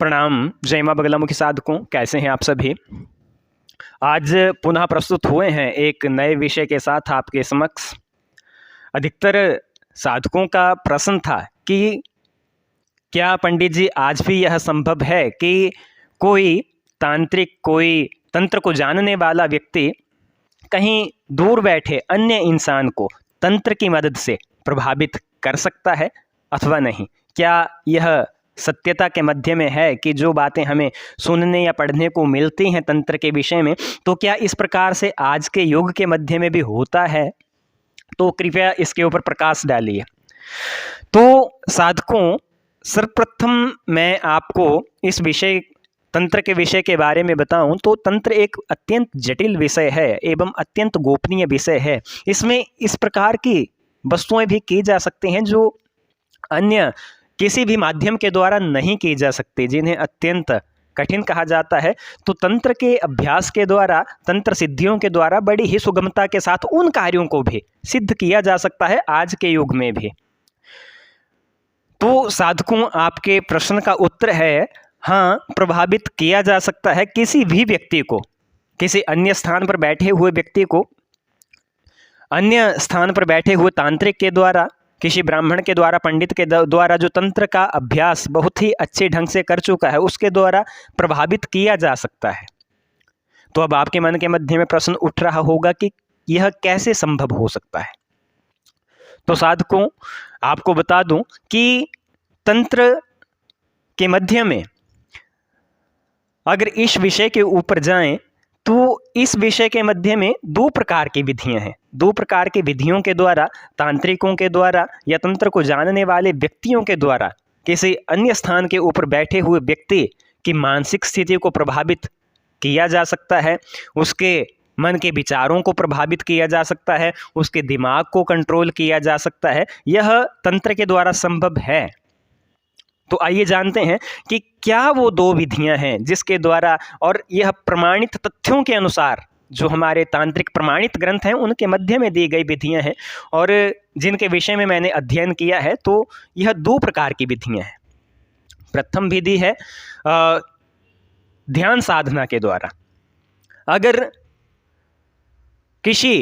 प्रणाम जय मां बगलामुखी साधकों, कैसे हैं आप सभी। आज पुनः प्रस्तुत हुए हैं एक नए विषय के साथ आपके समक्ष। अधिकतर साधकों का प्रश्न था कि क्या पंडित जी आज भी यह संभव है कि कोई तांत्रिक, कोई तंत्र को जानने वाला व्यक्ति कहीं दूर बैठे अन्य इंसान को तंत्र की मदद से प्रभावित कर सकता है अथवा नहीं। क्या यह सत्यता के मध्य में है कि जो बातें हमें सुनने या पढ़ने को मिलती हैं तंत्र के विषय में, तो क्या इस प्रकार से आज के युग के मध्य में भी होता है? तो कृपया इसके ऊपर प्रकाश डालिए। तो साधकों, सर्वप्रथम मैं आपको इस विषय तंत्र के विषय के बारे में बताऊं तो तंत्र एक अत्यंत जटिल विषय है एवं अत्यंत गोपनीय विषय है। इसमें इस प्रकार की वस्तुएं भी की जा सकती हैं जो अन्य किसी भी माध्यम के द्वारा नहीं की जा सकती, जिन्हें अत्यंत कठिन कहा जाता है। तो तंत्र के अभ्यास के द्वारा, तंत्र सिद्धियों के द्वारा बड़ी ही सुगमता के साथ उन कार्यों को भी सिद्ध किया जा सकता है आज के युग में भी। तो साधकों, आपके प्रश्न का उत्तर है हाँ, प्रभावित किया जा सकता है किसी भी व्यक्ति को, किसी अन्य स्थान पर बैठे हुए व्यक्ति को, अन्य स्थान पर बैठे हुए तांत्रिक के द्वारा, किसी ब्राह्मण के द्वारा, पंडित के द्वारा जो तंत्र का अभ्यास बहुत ही अच्छे ढंग से कर चुका है, उसके द्वारा प्रभावित किया जा सकता है। तो अब आपके मन के मध्य में प्रश्न उठ रहा होगा कि यह कैसे संभव हो सकता है। तो साधकों, आपको बता दूं कि तंत्र के मध्य में अगर इस विषय के ऊपर जाएं तो इस विषय के मध्य में दो प्रकार की विधियां हैं। दो प्रकार की विधियों के द्वारा, तांत्रिकों के द्वारा या तंत्र को जानने वाले व्यक्तियों के द्वारा किसी अन्य स्थान के ऊपर बैठे हुए व्यक्ति की मानसिक स्थिति को प्रभावित किया जा सकता है, उसके मन के विचारों को प्रभावित किया जा सकता है, उसके दिमाग को कंट्रोल किया जा सकता है। यह तंत्र के द्वारा संभव है। तो आइए जानते हैं कि क्या वो दो विधियां हैं जिसके द्वारा, और यह प्रमाणित तथ्यों के अनुसार, जो हमारे तांत्रिक प्रमाणित ग्रंथ हैं उनके मध्य में दी गई विधियां हैं और जिनके विषय में मैंने अध्ययन किया है। तो यह दो प्रकार की विधियां हैं। प्रथम विधि है ध्यान साधना के द्वारा। अगर किसी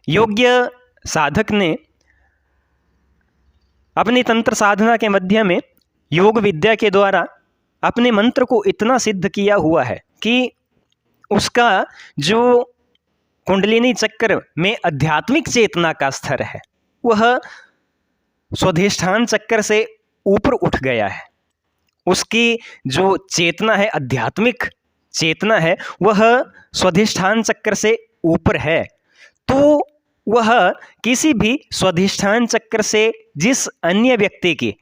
योग्य साधक ने अपनी तंत्र साधना के मध्य में योग विद्या के द्वारा अपने मंत्र को इतना सिद्ध किया हुआ है कि उसका जो कुंडलिनी चक्र में आध्यात्मिक चेतना का स्तर है वह स्वाधिष्ठान चक्र से ऊपर उठ गया है, उसकी जो चेतना है, आध्यात्मिक चेतना है, वह स्वाधिष्ठान चक्र से ऊपर है। तो वह किसी भी स्वाधिष्ठान चक्र से जिस अन्य व्यक्ति की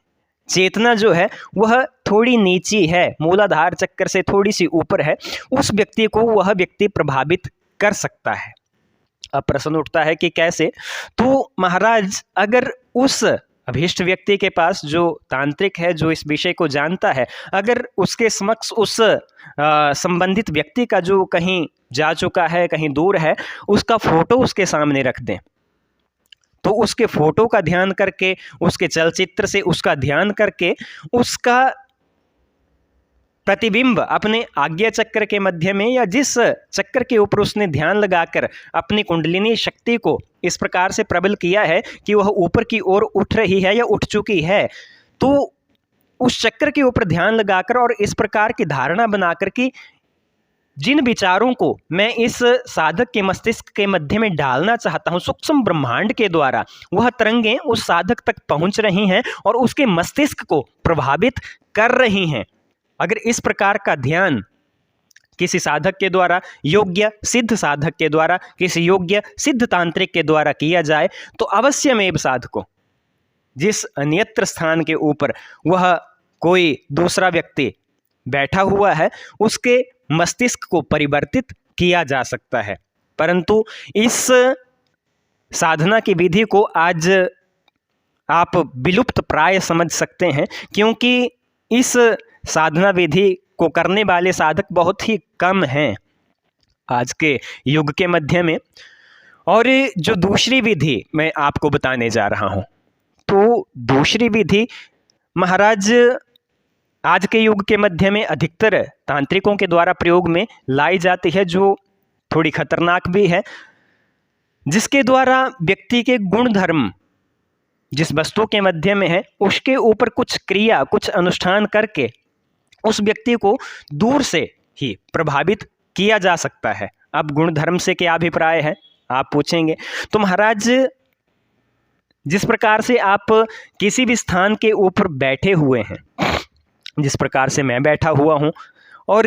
चेतना जो है वह थोड़ी नीची है, मूलाधार चक्र से थोड़ी सी ऊपर है, उस व्यक्ति को वह व्यक्ति प्रभावित कर सकता है। अब प्रश्न उठता है कि कैसे। तो महाराज, अगर उस अभीष्ट व्यक्ति के पास जो तांत्रिक है, जो इस विषय को जानता है, अगर उसके समक्ष उस संबंधित व्यक्ति का जो कहीं जा चुका है, कहीं दूर है, उसका फोटो उसके सामने रख दें, तो उसके फोटो का ध्यान करके, उसके चलचित्र से उसका ध्यान करके, उसका प्रतिबिंब अपने आज्ञा चक्र के मध्य में या जिस चक्र के ऊपर उसने ध्यान लगाकर अपनी कुंडलिनी शक्ति को इस प्रकार से प्रबल किया है कि वह ऊपर की ओर उठ रही है या उठ चुकी है, तो उस चक्र के ऊपर ध्यान लगाकर और इस प्रकार की धारणा बनाकर कि जिन विचारों को मैं इस साधक के मस्तिष्क के मध्य में डालना चाहता हूं, सूक्ष्म ब्रह्मांड के द्वारा वह तरंगें उस साधक तक पहुंच रही हैं और उसके मस्तिष्क को प्रभावित कर रही हैं। अगर इस प्रकार का ध्यान किसी साधक के द्वारा, योग्य सिद्ध साधक के द्वारा, किसी योग्य सिद्ध तांत्रिक के द्वारा किया जाए, तो अवश्यमेव साधकों, जिस अन्यत्र स्थान के ऊपर वह कोई दूसरा व्यक्ति बैठा हुआ है, उसके मस्तिष्क को परिवर्तित किया जा सकता है। परंतु इस साधना की विधि को आज आप विलुप्त प्राय समझ सकते हैं, क्योंकि इस साधना विधि को करने वाले साधक बहुत ही कम हैं आज के युग के मध्य में। और जो दूसरी विधि मैं आपको बताने जा रहा हूं, तो दूसरी विधि महाराज आज के युग के मध्य में अधिकतर तांत्रिकों के द्वारा प्रयोग में लाई जाती है, जो थोड़ी खतरनाक भी है, जिसके द्वारा व्यक्ति के गुण धर्म जिस वस्तु के मध्य में है उसके ऊपर कुछ क्रिया, कुछ अनुष्ठान करके उस व्यक्ति को दूर से ही प्रभावित किया जा सकता है। अब गुण धर्म से क्या अभिप्राय है आप पूछेंगे, तो महाराज जिस प्रकार से आप किसी भी स्थान के ऊपर बैठे हुए हैं, जिस प्रकार से मैं बैठा हुआ हूँ, और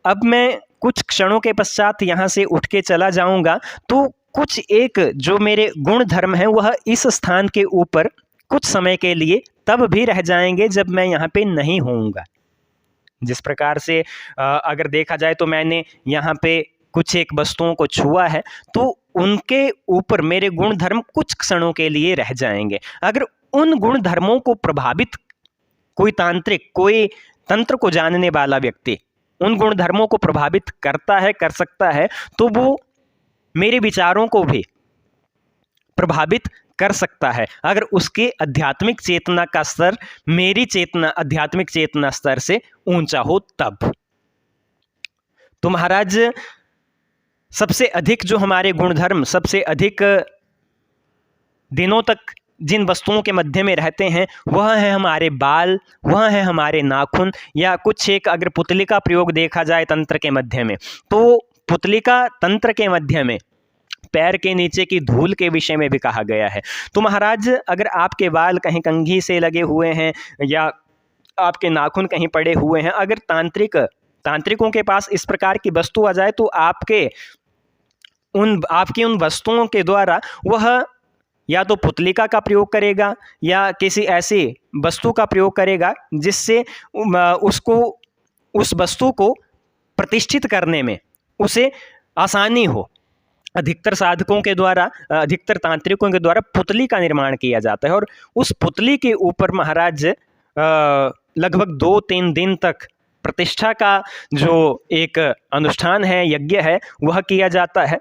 अब मैं कुछ क्षणों के पश्चात यहाँ से उठ के चला जाऊँगा, तो कुछ एक जो मेरे गुण धर्म हैं वह इस स्थान के ऊपर कुछ समय के लिए तब भी रह जाएंगे जब मैं यहाँ पे नहीं होऊंगा। जिस प्रकार से अगर देखा जाए तो मैंने यहाँ पे कुछ एक वस्तुओं को छुआ है, तो उनके ऊपर मेरे गुण धर्म कुछ क्षणों के लिए रह जाएंगे। अगर उन गुण धर्मों को प्रभावित कोई तांत्रिक, कोई तंत्र को जानने वाला व्यक्ति उन गुण धर्मों को प्रभावित करता है, कर सकता है, तो वो मेरे विचारों को भी प्रभावित कर सकता है, अगर उसके आध्यात्मिक चेतना का स्तर मेरी चेतना, आध्यात्मिक चेतना स्तर से ऊंचा हो तब। तो महाराज सबसे अधिक जो हमारे गुणधर्म सबसे अधिक दिनों तक जिन वस्तुओं के मध्य में रहते हैं वह है हमारे बाल, वह है हमारे नाखून, या कुछ एक अगर पुतली का प्रयोग देखा जाए तंत्र के मध्य में, तो पुतली का तंत्र के मध्य में पैर के नीचे की धूल के विषय में भी कहा गया है। तो महाराज अगर आपके बाल कहीं कंघी से लगे हुए हैं या आपके नाखून कहीं पड़े हुए हैं, अगर तांत्रिकों के पास इस प्रकार की वस्तु आ जाए, तो आपकी उन वस्तुओं के द्वारा वह या तो पुतलिका का प्रयोग करेगा या किसी ऐसी वस्तु का प्रयोग करेगा जिससे उस वस्तु को प्रतिष्ठित करने में उसे आसानी हो। अधिकतर साधकों के द्वारा, अधिकतर तांत्रिकों के द्वारा पुतली का निर्माण किया जाता है, और उस पुतली के ऊपर महाराज लगभग 2-3 दिन तक प्रतिष्ठा का जो एक अनुष्ठान है, यज्ञ है, वह किया जाता है।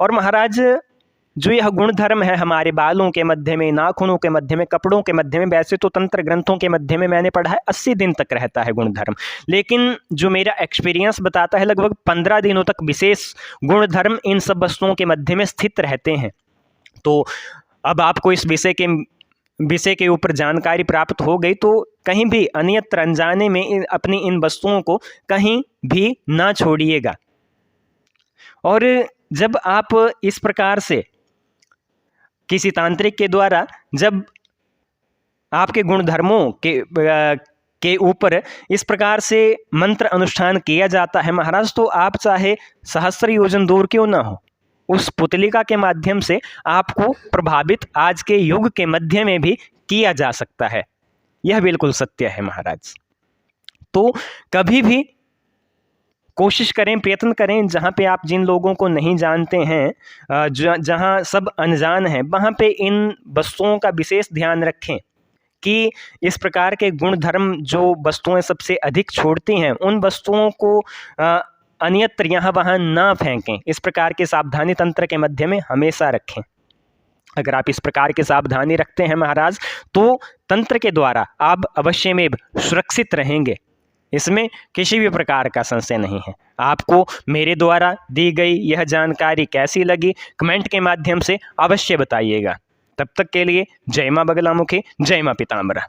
और महाराज जो यह गुण धर्म है हमारे बालों के मध्य में, नाखूनों के मध्य में, कपड़ों के मध्य में, वैसे तो तंत्र ग्रंथों के मध्य में मैंने पढ़ा है 80 दिन तक रहता है गुण धर्म, लेकिन जो मेरा एक्सपीरियंस बताता है लगभग 15 दिनों तक विशेष गुण धर्म इन सब वस्तुओं के मध्य में स्थित रहते हैं। तो अब आपको इस विषय के ऊपर जानकारी प्राप्त हो गई, तो कहीं भी अन्यत्र अनजाने में अपनी इन वस्तुओं को कहीं भी ना छोड़िएगा। और जब आप इस प्रकार से किसी तांत्रिक के द्वारा जब आपके गुणधर्मों के ऊपर इस प्रकार से मंत्र अनुष्ठान किया जाता है महाराज, तो आप चाहे सहस्त्र योजन दूर क्यों ना हो, उस पुतलिका के माध्यम से आपको प्रभावित आज के युग के मध्य में भी किया जा सकता है। यह बिल्कुल सत्य है महाराज। तो कभी भी कोशिश करें, प्रयत्न करें, जहाँ पे आप जिन लोगों को नहीं जानते हैं, जहाँ सब अनजान हैं, वहाँ पे इन वस्तुओं का विशेष ध्यान रखें कि इस प्रकार के गुण धर्म जो वस्तुएं सबसे अधिक छोड़ती हैं उन वस्तुओं को अन्यत्र यहाँ वहाँ ना फेंकें। इस प्रकार के सावधानी तंत्र के मध्य में हमेशा रखें। अगर आप इस प्रकार की सावधानी रखते हैं महाराज, तो तंत्र के द्वारा आप अवश्य में सुरक्षित रहेंगे, इसमें किसी भी प्रकार का संशय नहीं है। आपको मेरे द्वारा दी गई यह जानकारी कैसी लगी कमेंट के माध्यम से अवश्य बताइएगा। तब तक के लिए जय मां बगलामुखी, जय मां पीताम्बरा।